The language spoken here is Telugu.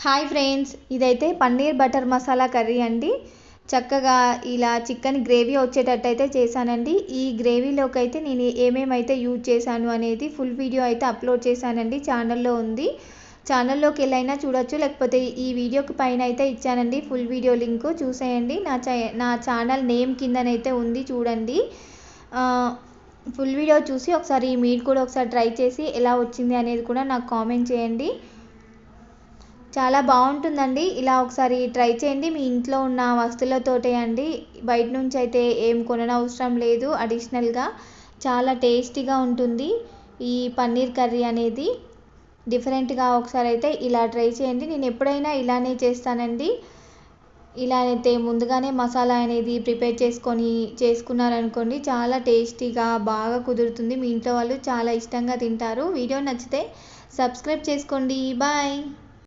హాయ్ ఫ్రెండ్స్, ఇదైతే పన్నీర్ బటర్ మసాలా కర్రీ అండి. చక్కగా ఇలా చికెన్ గ్రేవీ వచ్చేటట్టయితే చేశానండి. ఈ గ్రేవీలోకి అయితే నేను ఏమేమైతే యూజ్ చేశాను అనేది ఫుల్ వీడియో అయితే అప్లోడ్ చేశానండి, ఛానల్లో ఉంది. ఛానల్లోకి వెళ్ళైనా చూడొచ్చు, లేకపోతే ఈ వీడియోకి పైన అయితే ఇచ్చానండి ఫుల్ వీడియో లింక్, చూసేయండి. నా ఛానల్ నేమ్ కిందనైతే ఉంది, చూడండి. ఫుల్ వీడియో చూసి ఒకసారి మీరు కూడా ఒకసారి ట్రై చేసి ఎలా వచ్చింది అనేది కూడా నాకు కామెంట్ చేయండి. చాలా బాగుంటుందండి. ఇలా ఒకసారి ట్రై చేయండి. మీ ఇంట్లో ఉన్న వస్తువులతోటే అండి, బయట నుంచి అయితే ఏం కొననవసరం లేదు. అడిషనల్గా చాలా టేస్టీగా ఉంటుంది ఈ పన్నీర్ కర్రీ అనేది. డిఫరెంట్గా ఒకసారి అయితే ఇలా ట్రై చేయండి. నేను ఎప్పుడైనా ఇలానే చేస్తానండి. ఇలా అయితే ముందుగానే మసాలా అనేది ప్రిపేర్ చేసుకున్నారనుకోండి, చాలా టేస్టీగా బాగా కుదురుతుంది. మీ ఇంట్లో వాళ్ళు చాలా ఇష్టంగా తింటారు. వీడియో నచ్చితే సబ్స్క్రైబ్ చేసుకోండి. బాయ్.